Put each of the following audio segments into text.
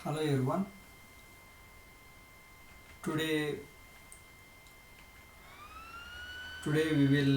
Hello everyone. Today today we will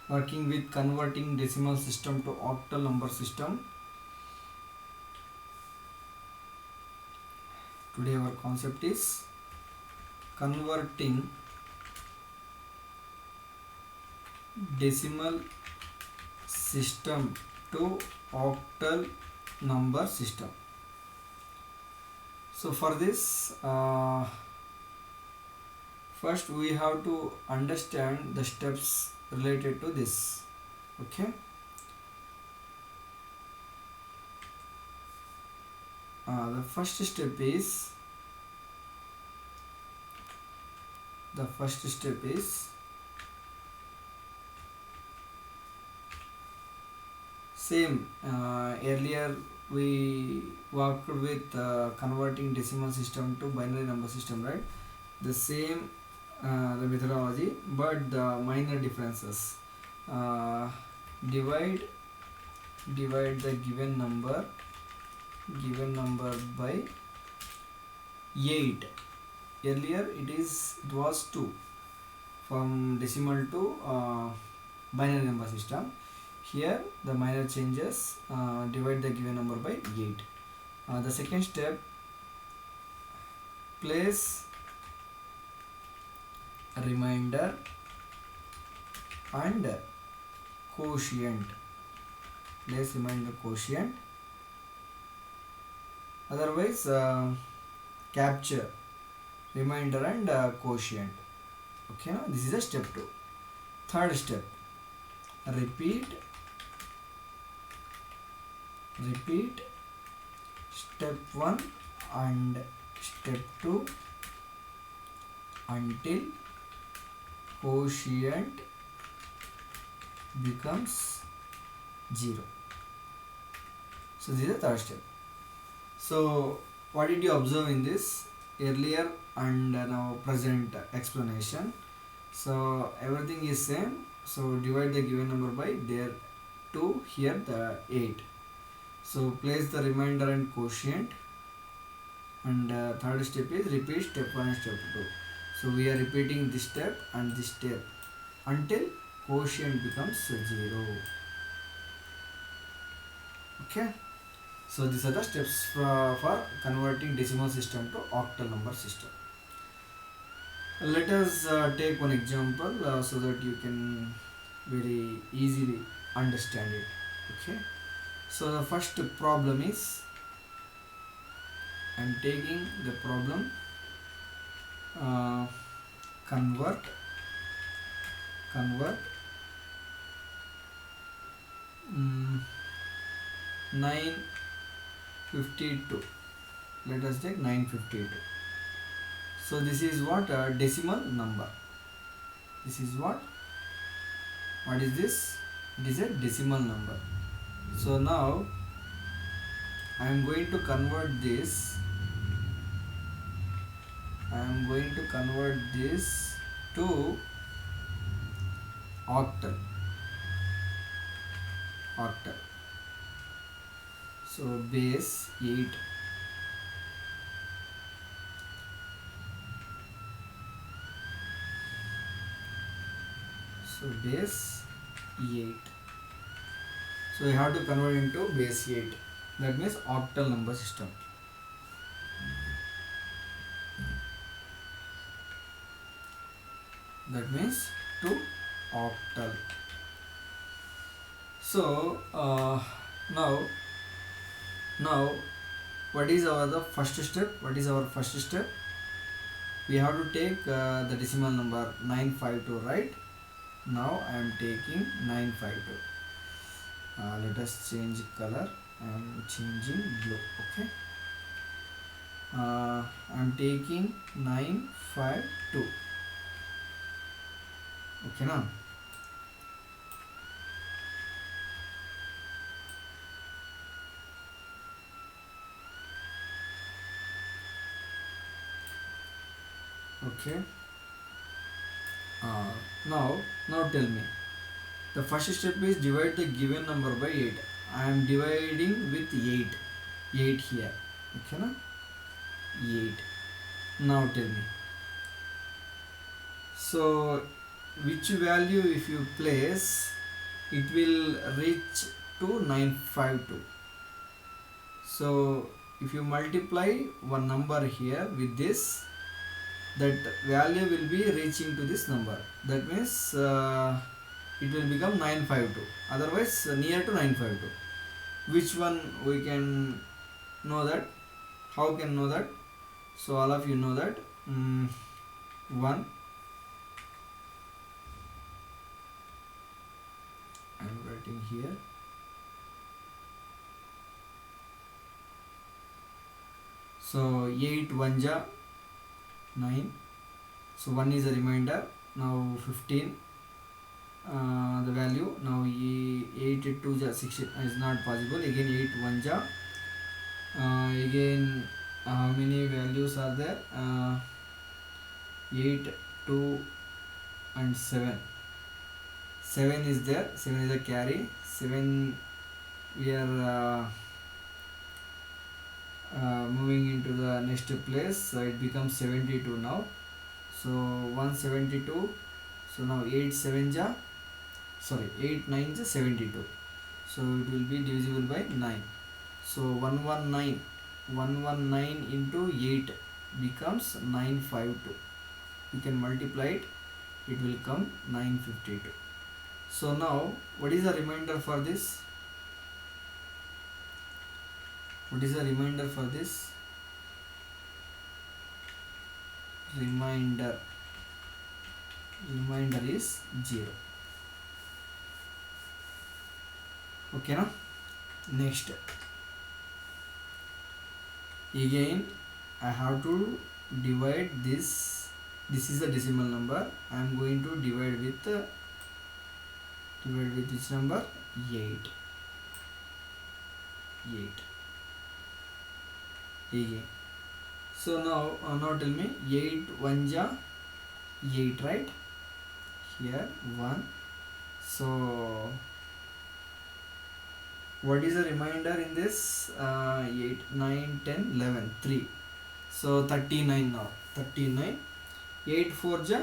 working with converting decimal system to octal number system. Today our concept is converting decimal system to octal number system. So for this, first we have to understand the steps related to this. Okay. The first step is the first step is same. Earlier we worked with converting decimal system to binary number system, right? The same the methodology, but the minor differences. uh, divide divide the given number by 8. Earlier it was 2 from decimal to binary number system. Here the minor changes, divide the given number by 8. The second step, place remainder and quotient. Place remainder quotient, otherwise capture remainder and quotient. Okay, now this is a step 2. Third step, repeat step 1 and step 2 until quotient becomes 0. So this is the third step. So what did you observe in this earlier and now present explanation? So everything is same. So divide the given number by there 2, here the 8. So place the remainder and quotient, and third step is repeat step 1 and step 2. So we are repeating this step and this step until quotient becomes 0. Okay. So these are the steps for converting decimal system to octal number system. Let us take one example so that you can very easily understand it. Okay. So the first problem is, I am taking the problem, convert 952. Let us take 952. So this is what decimal number. This is what is this? It is a decimal number. So now I am going to convert this. To octal. So base 8. So base 8. So you have to convert into base 8. That means octal number system. That means to octal. So now what is the first step? We have to take the decimal number 952, right? Now I am taking 952. Let us change color. I am changing blue. Okay. I am taking 952. Okay now. Okay. Now tell me. The first step is divide the given number by 8. I am dividing with 8. 8 here. Okay, na? 8. Now tell me. So which value if you place, it will reach to 952. So if you multiply one number here with this, that value will be reaching to this number. That means it will become 952. Otherwise near to 952. Which one we can know that? How can know that? So all of you know that 1. I am writing here. So 8 1 ja 9. So 1 is a remainder. Now 15. The value now 8 2 ja 16 is not possible. Again 8 1 ja. Again how many values are there? 8 2 and 7. 7 is there. 7 is a carry. 7 we are moving into the next place, so it becomes 72 now. So 172. So now 8 7 ja, sorry 8 9 ja 72. So it will be divisible by 9. So 119 into 8 becomes 952. You can multiply it, it will come 952. So now what is the remainder for this? What is the remainder for this? Remainder is 0. Okay, na? Next, again I have to divide this. This is a decimal number. I am going to divide with which number? 8. Again. So now tell me, 8 1 ja 8, right? Here 1. So what is the remainder in this? 8 9 10 11 3. So 39 now. 39. 8 4 ja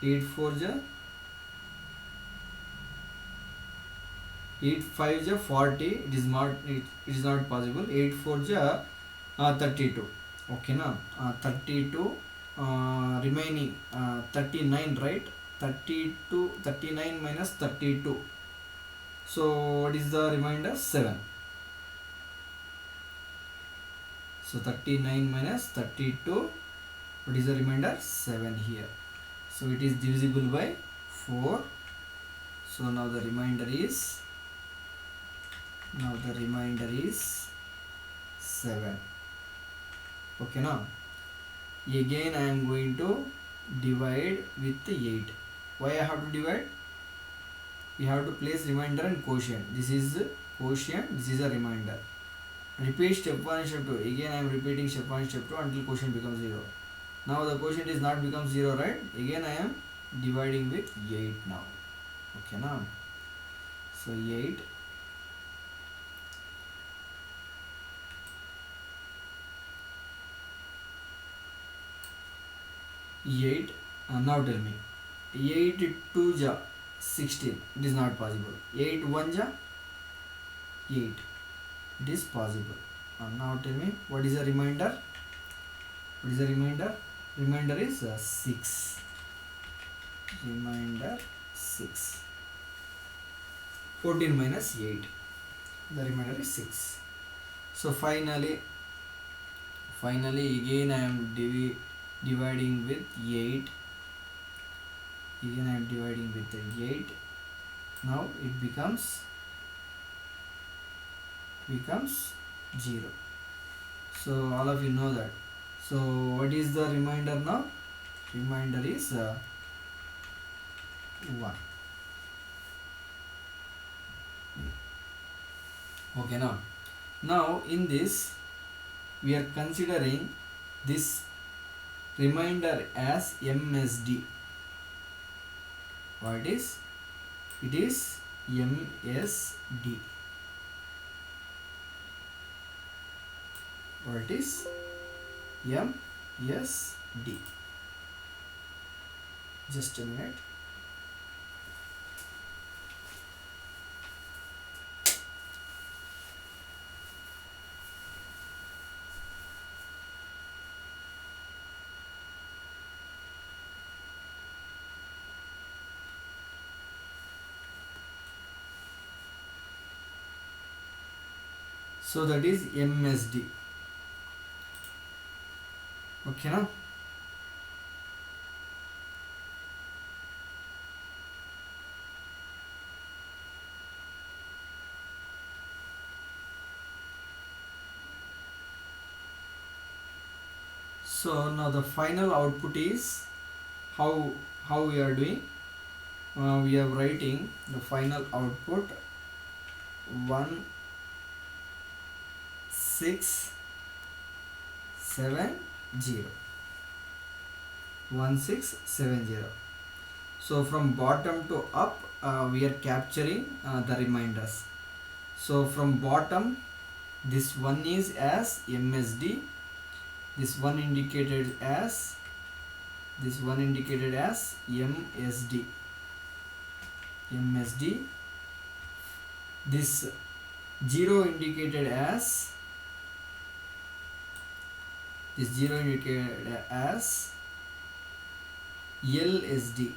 8 4 ja 8 5 ja 40. It is not possible. 8 4 ja 32. Okay, na? 32 remaining 39, right? 39 minus 32. So what is the remainder? 7. So 39 minus 32. What is the remainder? 7 here. So it is divisible by 4. So now the remainder is 7. Okay, now again I am going to divide with 8. Why I have to divide? We have to place remainder and quotient. This is quotient, this is a remainder. Repeat step 1 and step 2. Again I am repeating step 1 and step 2 until quotient becomes 0. Now the quotient is not become 0, right? Again I am dividing with 8 now. Okay, now. So 8. Now tell me, 8 2 ja 16. It is not possible. 8 1 ja 8. It is possible. Now tell me, what is the remainder? What is the remainder? Remainder is 6. Remainder 6. 14 minus 8. The remainder is 6. So finally again I am dividing with 8. Again I am dividing with 8. Now it becomes 0. So all of you know that. So what is the remainder now? Remainder is 1. Okay, now in this we are considering this reminder as MSD. What is it? Is MSD. What is MSD? Just a minute. So that is MSD. Okay now. So now the final output is how we are doing. We are writing the final output 1670. 1670. So from bottom to up, we are capturing the reminders. So from bottom, this one is as MSD, this one indicated as MSD. This 0 indicated as LSD.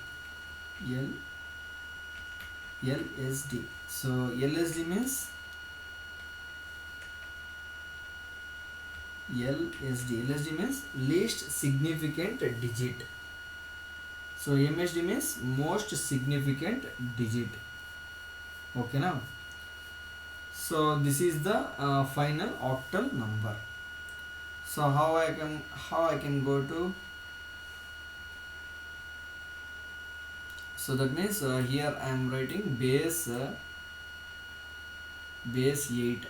LSD. So LSD means least significant digit. So MSD means most significant digit. Okay now. So this is the final octal number. So how I can go to. So that means here I am writing base 8.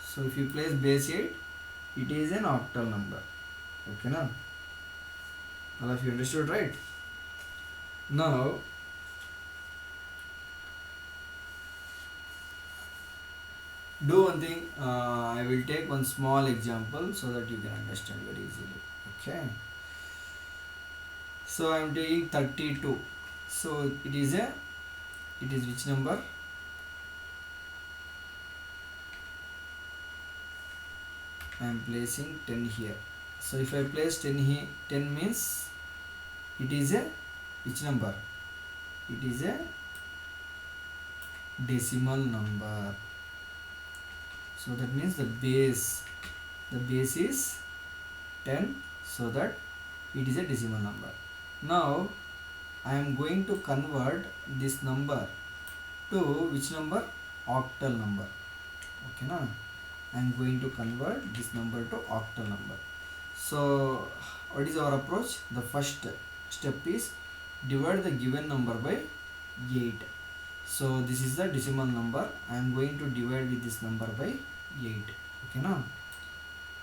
So if you place base 8, it is an octal number. Okay now. All of you understood, right? Now do one thing. I will take one small example so that you can understand very easily. Okay. So I am taking 32. So it is which number? I am placing 10 here. So if I place 10 here, 10 means it is a which number? It is a decimal number. So that means the base is 10, so that it is a decimal number. Now I am going to convert this number to which number? Octal number. Okay now. I am going to convert this number to octal number. So what is our approach? The first step is divide the given number by 8. So this is the decimal number. I am going to divide with this number by 8. Okay now.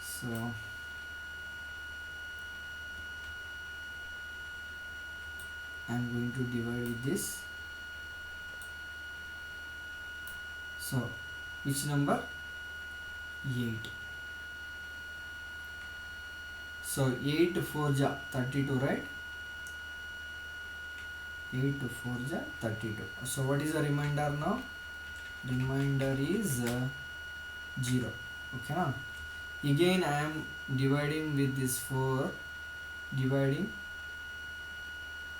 So I am going to divide with this. So which number? 8. So 8 4 ja 32, right? 8 4 ja 32. So what is the remainder now? Remainder is 0. Okay now. Again I am dividing with this 4, dividing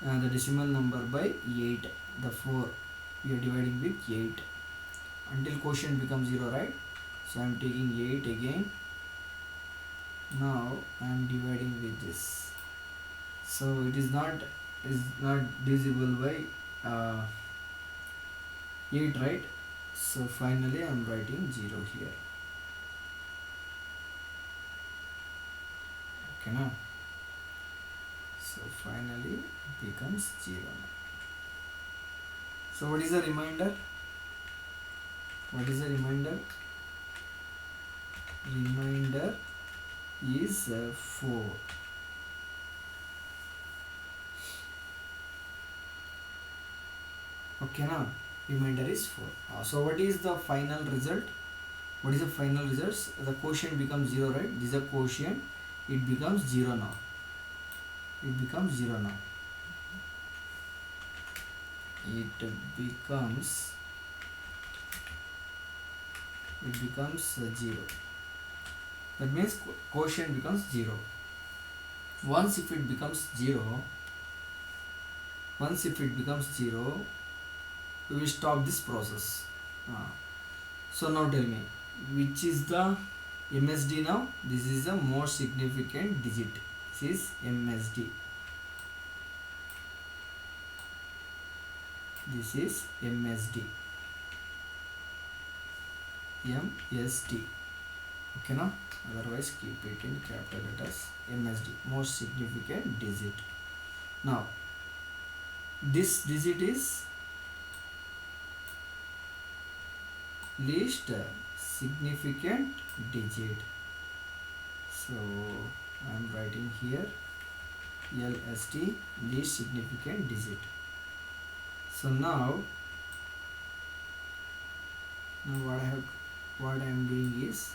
the decimal number by 8. The 4 we are dividing with 8 until quotient becomes 0, right? So I am taking 8 again. Now I am dividing with this. So it is not divisible by 8, right? So finally I am writing 0 here. Okay now. So finally it becomes 0. So what is the remainder? Remainder is 4. Okay, now remainder is 4. So what is the final result? What is the final results? The quotient becomes 0, right? This is a quotient. It becomes 0 now. It becomes 0 now. It becomes 0. That means quotient becomes 0. Once if it becomes 0, we will stop this process. So now tell me, which is the MSD now? This is the most significant digit. This is MSD. This is MSD. MSD. Okay, now otherwise keep it in capital letters. MSD, most significant digit. Now this digit is least significant digit. So I am writing here LSD, least significant digit. So now what I am doing is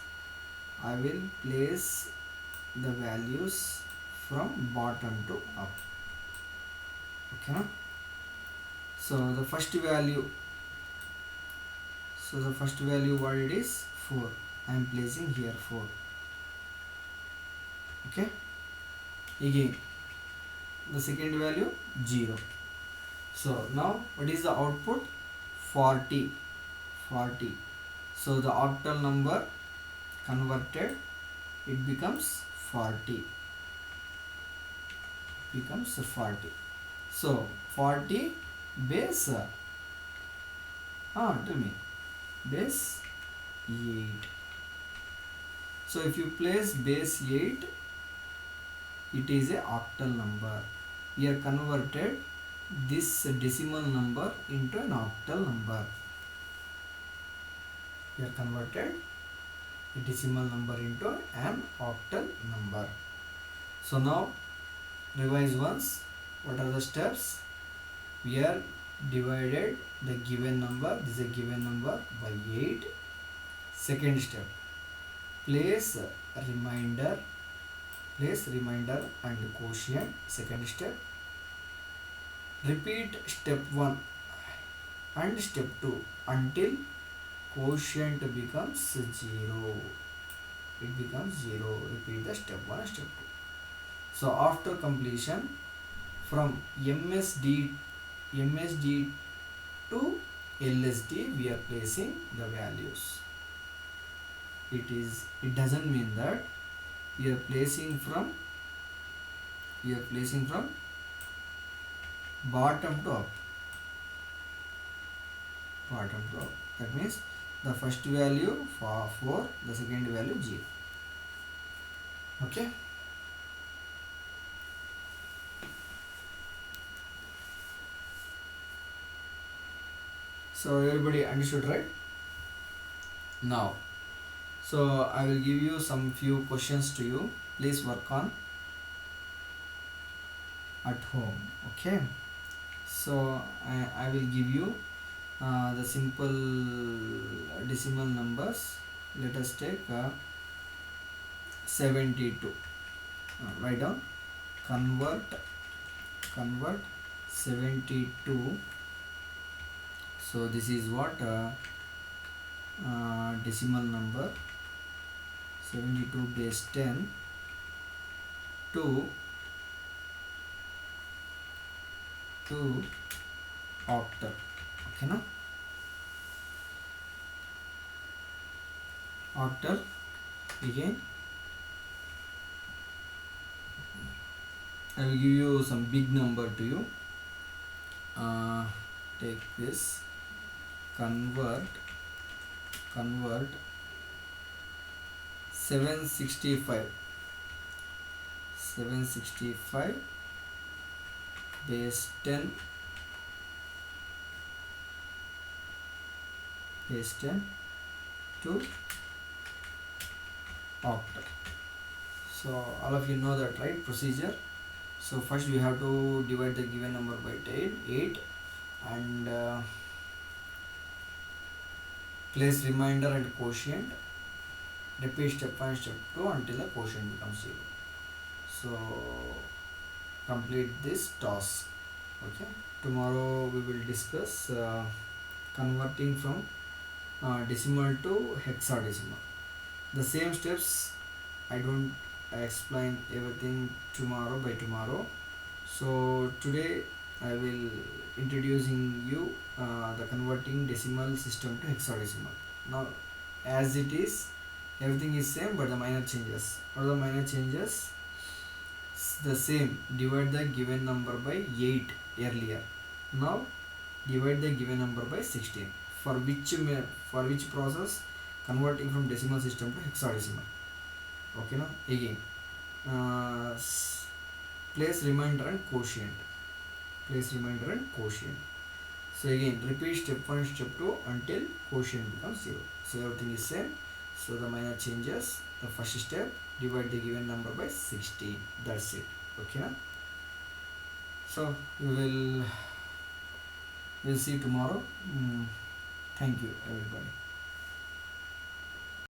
I will place the values from bottom to up. Okay, now? So the first value what it is? 4. I am placing here 4. Okay, again the second value 0. So now what is the output? 40. So the octal number converted, it becomes 40. So 40 base tell me, base 8. So if you place base 8, it is a octal number. We are converted this decimal number into an octal number. So now revise once. What are the steps? We are divided the given number, this is a given number, by 8. Second step, place remainder and quotient. Second step, repeat step 1 and step 2 until quotient becomes 0. It becomes 0. Repeat the step 1 and step 2. So after completion, from MSD to LSD, we are placing the values. It doesn't mean that we are placing from bottom to up. That means the first value for 4, the second value 0. Okay. So everybody understood, right? Now, so I will give you some few questions to you. Please work on at home. Okay. So I will give you the simple decimal numbers. Let us take 72. Write down. Convert 72. So this is what decimal number 72 base 10 to octal. Okay, now octal again. I will give you some big number to you. Take this. Convert 765 base 10 to octal. So all of you know that, right? Procedure. So first we have to divide the given number by 8 and Place remainder and quotient. Repeat step 1 step 2 until the quotient becomes 0. So complete this task. Okay, tomorrow we will discuss converting from decimal to hexadecimal. The same steps, I don't explain everything tomorrow by tomorrow. So today I will introducing you the converting decimal system to hexadecimal. Now, as it is, everything is same, but the minor changes. What are the minor changes? The same. Divide the given number by 8 earlier. Now divide the given number by 16. For which process? Converting from decimal system to hexadecimal. Okay, now again, uh, place remainder and quotient. Place remainder and quotient. So again, repeat step 1 step 2 until quotient becomes 0. So everything is same. So the minor changes. The first step, divide the given number by 16. That's it. Okay, na? So we'll see tomorrow. Thank you everybody.